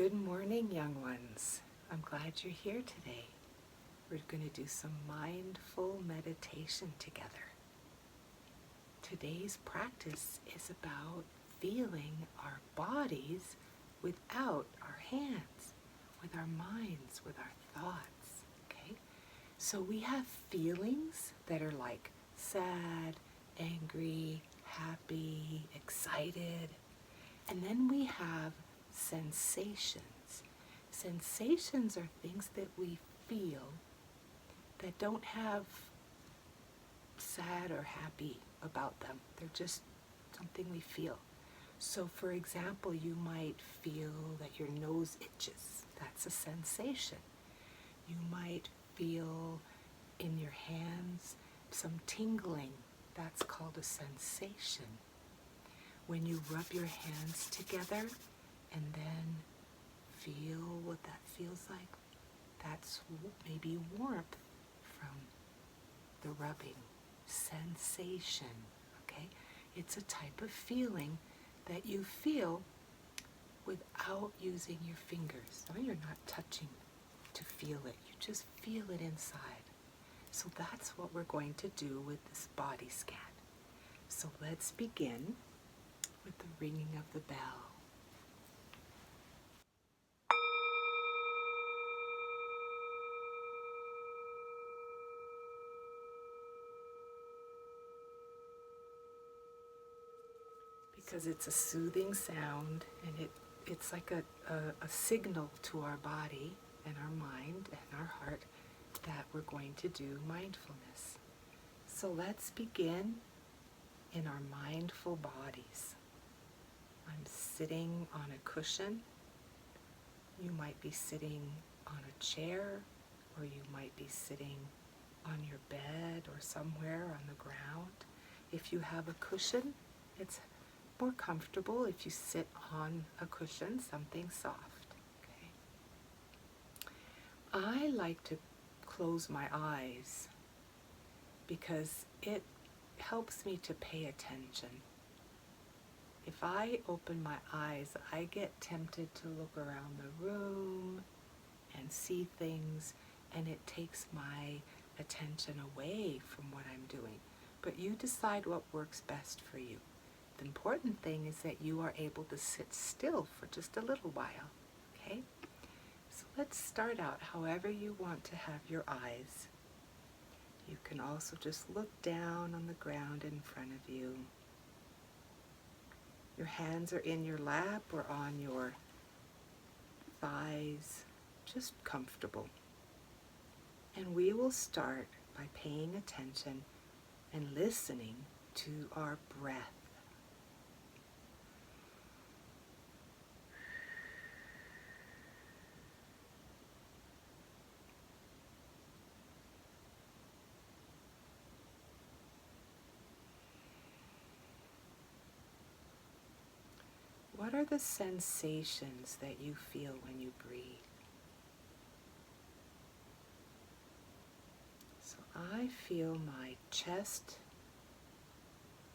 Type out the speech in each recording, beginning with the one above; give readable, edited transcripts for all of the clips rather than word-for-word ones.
Good morning, young ones. I'm glad you're here today. We're going to do some mindful meditation together. Today's practice is about feeling our bodies without our hands, with our minds, with our thoughts, okay? So we have feelings that are like sad, angry, happy, excited, and then we have sensations. Sensations are things that we feel that don't have sad or happy about them. They're just something we feel. So for example, you might feel that your nose itches. That's a sensation. You might feel in your hands some tingling. That's called a sensation. When you rub your hands together and then feel what that feels like, that's maybe warmth from the rubbing. Sensation, okay? It's a type of feeling that you feel without using your fingers. No, you're not touching to feel it. You just feel it inside. So that's what we're going to do with this body scan. So let's begin with the ringing of the bell. Because it's a soothing sound, and it's like a signal to our body and our mind and our heart that we're going to do mindfulness. So let's begin in our mindful bodies. I'm sitting on a cushion. You might be sitting on a chair, or you might be sitting on your bed or somewhere on the ground. If you have a cushion, it's more comfortable if you sit on a cushion, something soft. Okay. I like to close my eyes because it helps me to pay attention. If I open my eyes, I get tempted to look around the room and see things, and it takes my attention away from what I'm doing. But you decide what works best for you. The important thing is that you are able to sit still for just a little while, okay? So let's start out however you want to have your eyes. You can also just look down on the ground in front of you. Your hands are in your lap or on your thighs, just comfortable. And we will start by paying attention and listening to our breath. What are the sensations that you feel when you breathe? So I feel my chest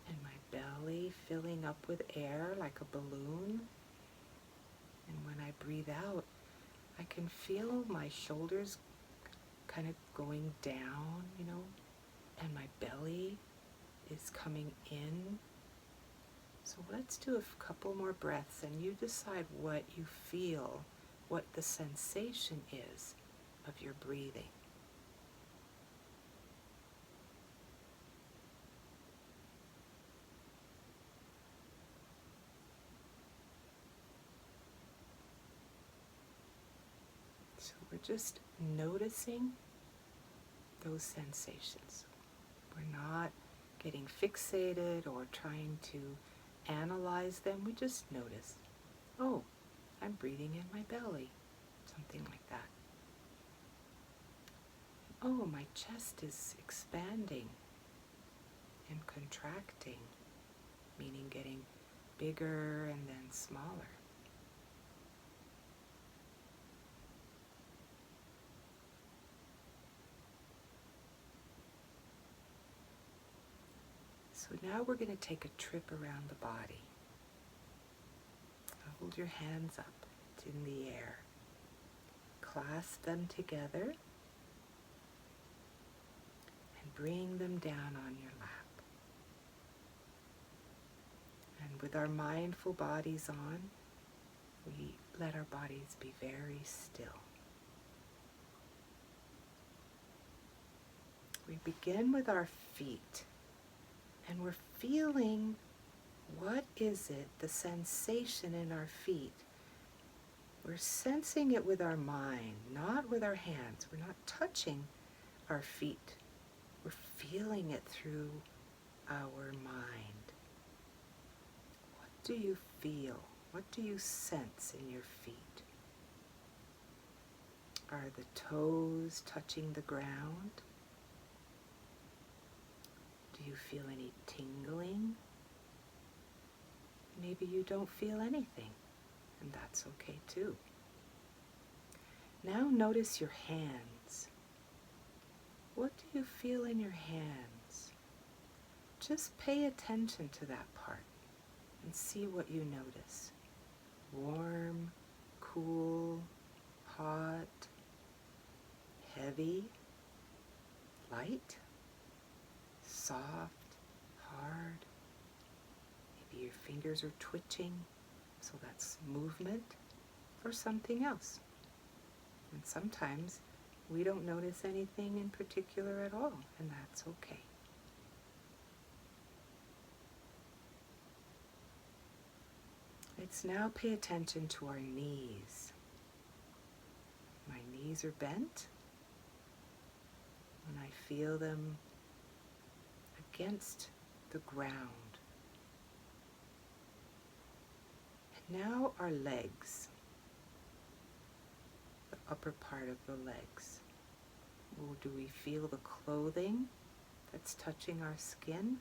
and my belly filling up with air like a balloon. And when I breathe out, I can feel my shoulders kind of going down, and my belly is coming in. So let's do a couple more breaths, and you decide what you feel, what the sensation is of your breathing. So we're just noticing those sensations. We're not getting fixated or trying to analyze them. We just notice, oh, I'm breathing in my belly, something like that. Oh, my chest is expanding and contracting, meaning getting bigger and then smaller. So now we're going to take a trip around the body. Hold your hands up. It's in the air. clasp them together and bring them down on your lap. And with our mindful bodies on, we let our bodies be very still. We begin with our feet, and we're feeling, what is it, the sensation in our feet? We're sensing it with our mind, not with our hands. We're not touching our feet. We're feeling it through our mind. What do you feel? What do you sense in your feet? Are the toes touching the ground? Do you feel any tingling? Maybe you don't feel anything, and that's okay too. Now notice your hands. What do you feel in your hands? Just pay attention to that part and see what you notice. Warm, cool, hot, heavy, light, soft, hard. Maybe your fingers are twitching, so that's movement or something else. And sometimes we don't notice anything in particular at all, and that's okay. Let's now pay attention to our knees. My knees are bent, and I feel them against the ground. And now our legs, the upper part of the legs. Oh, do we feel the clothing that's touching our skin?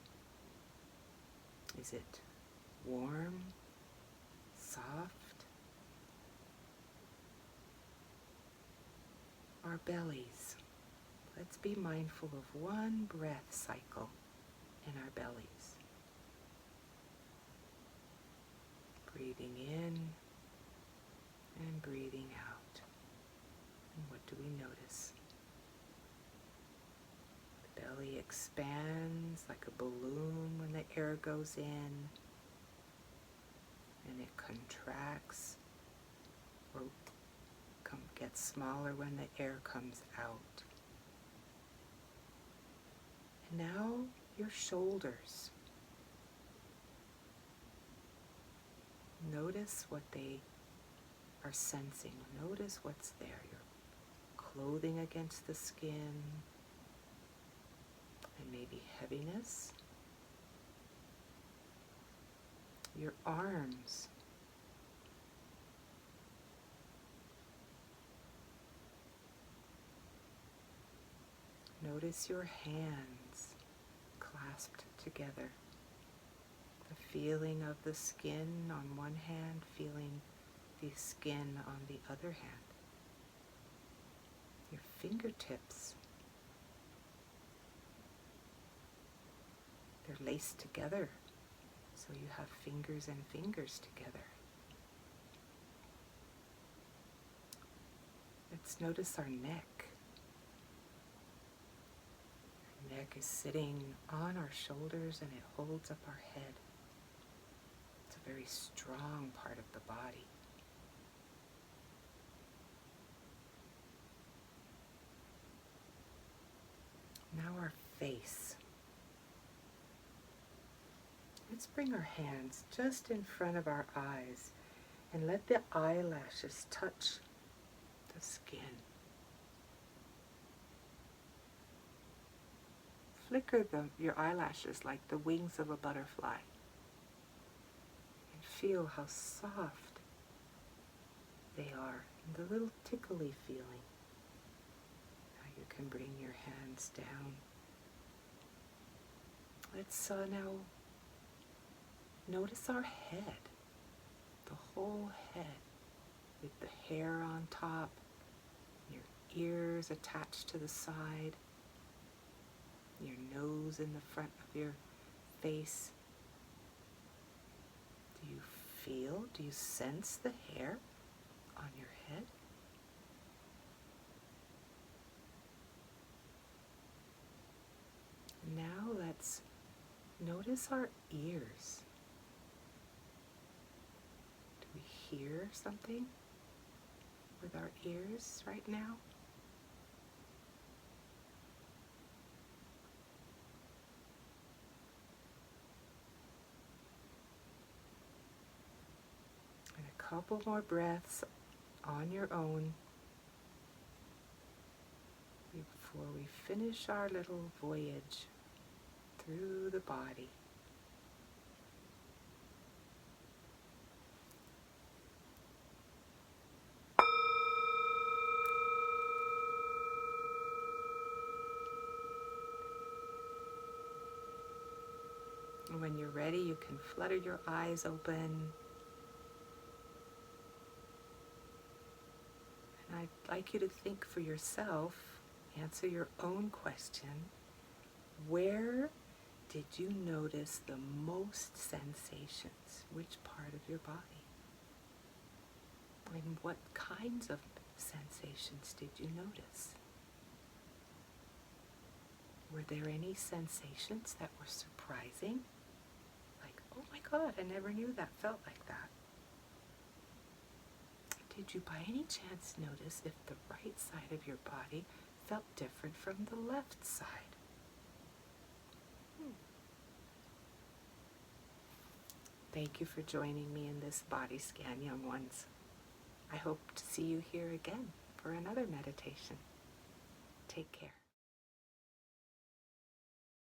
Is it warm, soft? Our bellies. Let's be mindful of one breath cycle in our bellies. Breathing in and breathing out. And what do we notice? The belly expands like a balloon when the air goes in, and it contracts or gets smaller when the air comes out. And now your shoulders. Notice what they are sensing. Notice what's there. Your clothing against the skin, and maybe heaviness. Your arms. Notice your hands clasped together. The feeling of the skin on one hand, feeling the skin on the other hand. Your fingertips. They're laced together, so you have fingers and fingers together. Let's notice our neck. Our neck is sitting on our shoulders and it holds up our head. It's a very strong part of the body. Now our face. Let's bring our hands just in front of our eyes and let the eyelashes touch the skin. Flicker your eyelashes like the wings of a butterfly. And feel how soft they are, and the little tickly feeling. Now you can bring your hands down. Let's now notice our head, the whole head, with the hair on top, your ears attached to the side, your nose in the front of your face. Do you sense the hair on your head? Notice our ears. Do we hear something with our ears right now? And a couple more breaths on your own before we finish our little voyage through the body. And when you're ready, you can flutter your eyes open. And I'd like you to think for yourself, answer your own question. Where did you notice the most sensations? Which part of your body? And what kinds of sensations did you notice? Were there any sensations that were surprising? Like, oh my God, I never knew that felt like that. Did you by any chance notice if the right side of your body felt different from the left side? Thank you for joining me in this body scan, young ones. I hope to see you here again for another meditation. Take care.